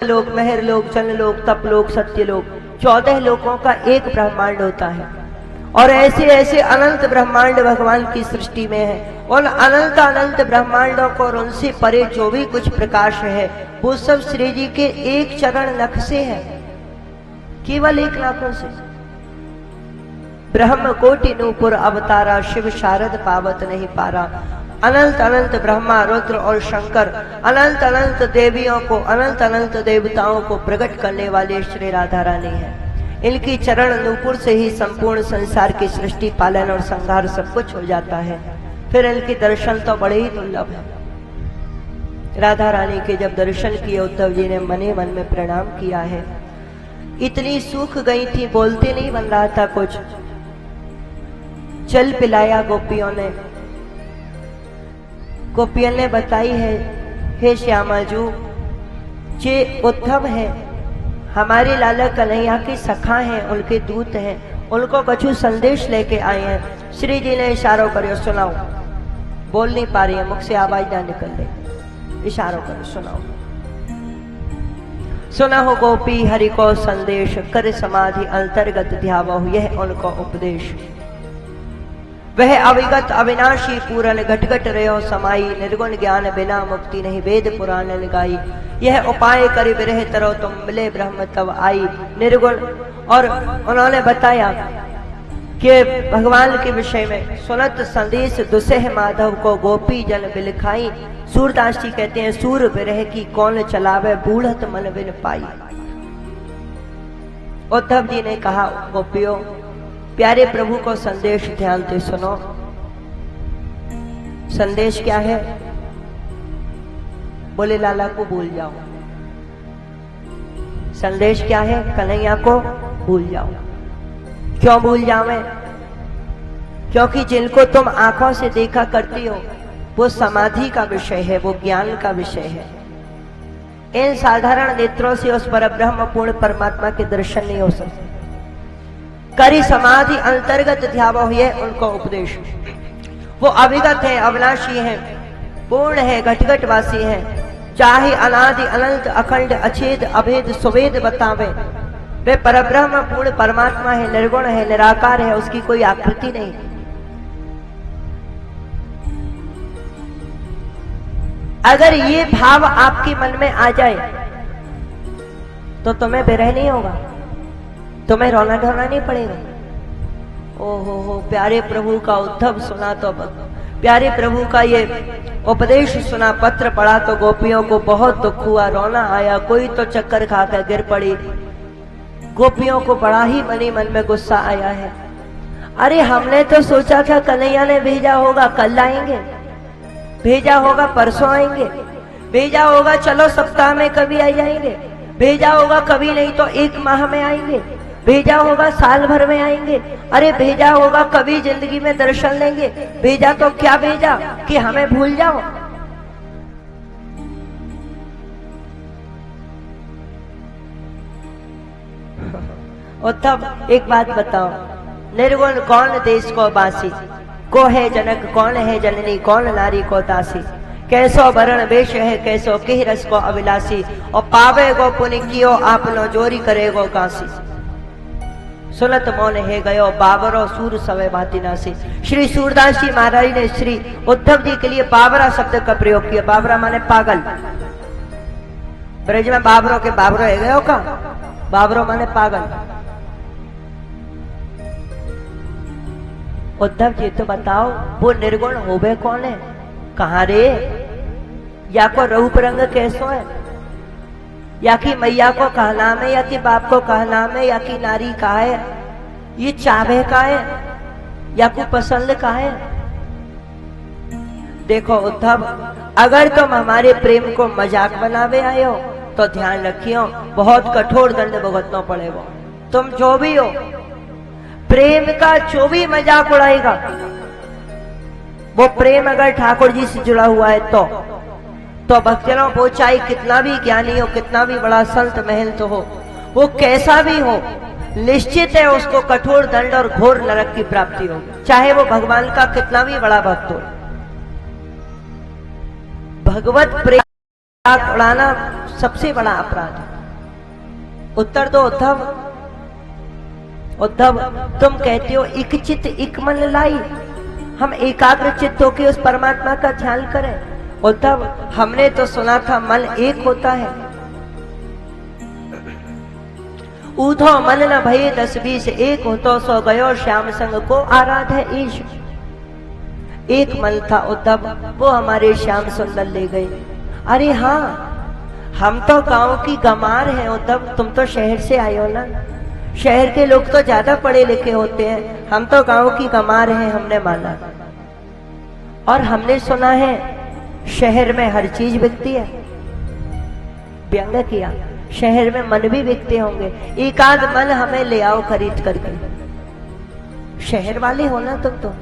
लोक, महर लोक, जन लोक, तप लोक, सत्य लोक, 14 लोकों का एक ब्रह्मांड होता है। और ऐसे ऐसे अनंत ब्रह्मांड भगवान की सृष्टि में है। उन अनंत अनंत ब्रह्मांडों को और उनसे परे जो भी कुछ प्रकाश है वो सब श्री जी के एक चरण नख से है, केवल एक नाखों से। ब्रह्म कोटि नूपुर अवतारा, शिव शारद पावत नहीं पारा। अनंत अनंत ब्रह्मा, रुद्र और शंकर, अनंत अनंत देवियों को, अनंत अनंत देवताओं को प्रकट करने वाले श्री राधा रानी है। इनकी चरण नूपुर से ही संपूर्ण संसार की सृष्टि, पालन और संहार सब कुछ हो जाता है। फिर इनके दर्शन तो बड़े ही दुर्लभ है। राधा रानी के जब दर्शन किए उद्धव जी ने मने मन में प्रणाम किया है। इतनी सूख गई थी, बोलते नहीं बन रहा था कुछ। जल पिलाया गोपियों ने। गोपियों ने बताई है, हे श्यामा जू, जे उद्धव है हमारे लाला कन्हैया के सखा हैं, उनके दूत हैं, उनको कछु संदेश लेके आए हैं। श्री जी ने इशारों करो, सुनाओ। बोल नहीं पा रही है, मुख से आवाज ना निकल रही, इशारों करो, सुनाओ। सुना हो गोपी हरि को संदेश, कर समाधि अंतर्गत ध्यावो, यह उनको उपदेश। वह अविगत अविनाशी पूरन, घट घट रहो समाई, निर्गुण ज्ञान बिना मुक्ति नहीं, वेद पुराण लगाई। यह उपाय करि बिरह तरो, तुम मिले ब्रह्म तब आई। निर्गुण। और उन्होंने बताया कि भगवान के विषय में, सुनत संदेश दुसह माधव को, गोपी जन बिलखाई। सूरदास जी कहते हैं, सूर बिरह की कौन चलावे, बूढ़त मन बिन पाई। उद्धव जी ने कहा, गोपियों प्यारे प्रभु को संदेश ध्यान से सुनो। संदेश क्या है? बोले लाला को भूल जाओ। संदेश क्या है? कन्हैया को भूल जाओ। क्यों भूल जावे? क्योंकि जिनको तुम आंखों से देखा करती हो वो समाधि का विषय है, वो ज्ञान का विषय है। इन साधारण नेत्रों से उस पर ब्रह्म पूर्ण परमात्मा के दर्शन नहीं हो सकते। करी समाधि अंतर्गत ध्यावो, ये उनको उपदेश। वो अविगत है, अविनाशी है, पूर्ण है, घटघट वासी है, चाहे अनादि अनंत अखंड अछेद अभेद सुवेद बतावे। वे परब्रह्म पूर्ण परमात्मा है, निर्गुण है, निराकार है, उसकी कोई आकृति नहीं। अगर ये भाव आपके मन में आ जाए तो तुम्हें विरह नहीं होगा, तुम्हें रोना धोना नहीं पड़ेगा। ओहो हो, प्यारे प्रभु का उद्धव सुना तो, प्यारे प्रभु का ये उपदेश सुना, पत्र पढ़ा तो गोपियों को बहुत दुख हुआ, रोना आया, कोई तो चक्कर खाकर गिर पड़ी। गोपियों को बड़ा ही मनी मन में गुस्सा आया है। अरे हमने तो सोचा था कन्हैया ने भेजा होगा कल आएंगे, भेजा होगा परसों आएंगे, भेजा होगा चलो सप्ताह में कभी आ जाएंगे, भेजा होगा कभी नहीं तो 1 माह में आएंगे, भेजा होगा साल भर में आएंगे, अरे भेजा होगा कभी जिंदगी में दर्शन लेंगे। भेजा तो क्या भेजा कि हमें भूल जाओ। उद्धव एक बात बताओ, निर्गुण कौन देश को बासी, को है जनक कौन है जननी, कौन नारी को दासी। कैसो वरण वेश है, कैसो किह रस को अभिलाषी, और पावे गो पुनि कियो आपनो, जोरी करे गो काशी। सुनत मौन है गयो बाबरो, सूर सवे भाति नासी। श्री सूरदास जी महाराज ने श्री उद्धव जी के लिए बाबरा शब्द का प्रयोग किया। बाबरा माने पागल। ब्रज में बाबरों के बाबरो है गयो का, बाबरो माने पागल। उद्धव जी तो बताओ वो निर्गुण होवे कौन है? कहाँ रे? या को रूप रंग कैसो है, या कि मैया को कहना है, या कि बाप को कहना है, या कि नारी का है, ये चाहे का है, या को पसंद का है। देखो उद्धव, अगर तुम हमारे प्रेम को मजाक बनावे आए हो तो ध्यान रखियो बहुत कठोर दंड भुगतना पड़ेगा। तुम जो भी हो, प्रेम का जो भी मजाक उड़ाएगा, वो प्रेम अगर ठाकुर जी से जुड़ा हुआ है तो भक्तजनों वो चाहे कितना भी ज्ञानी हो, कितना भी बड़ा संत महंत हो, वो कैसा भी हो, निश्चित है उसको कठोर दंड और घोर नरक की प्राप्ति होगी, चाहे वो भगवान का कितना भी बड़ा भक्त हो। भगवत प्रेम उड़ाना सबसे बड़ा अपराध है। उत्तर दो उद्धव। उद्धव तुम कहते हो एक चित्त एक मन लाई, हम एकाग्र चित्त होकर उस परमात्मा का ध्यान करें। उद्धव हमने तो सुना था मन एक होता है। ऊधो मन न भये 10-20, एक हो तो सो गयो श्याम संग को आराध है ईश। एक मन था उद्धव, वो हमारे श्याम सुंदर ले गए। अरे हाँ, हम तो गांव की गमार हैं उद्धव, तुम तो शहर से आए हो ना। शहर के लोग तो ज्यादा पढ़े लिखे होते हैं, हम तो गांव की गमार हैं, हमने माना। और हमने सुना है शहर में हर चीज बिकती है। व्यंग किया, शहर में मन भी बिकते होंगे, एक आध मन हमें ले आओ खरीद करके। शहर वाले हो ना तुम तो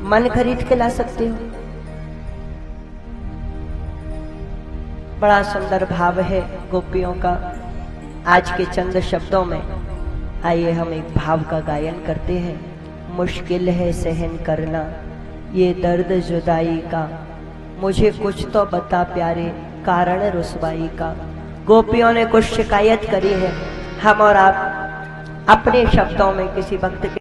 मन खरीद के ला सकते हो। बड़ा सुंदर भाव है गोपियों का। आज के चंद शब्दों में आइए हम एक भाव का गायन करते हैं। मुश्किल है सहन करना ये दर्द जुदाई का, मुझे कुछ तो बता प्यारे कारण रुसवाई का। गोपियों ने कुछ शिकायत करी है, हम और आप अपने शब्दों में किसी भक्त के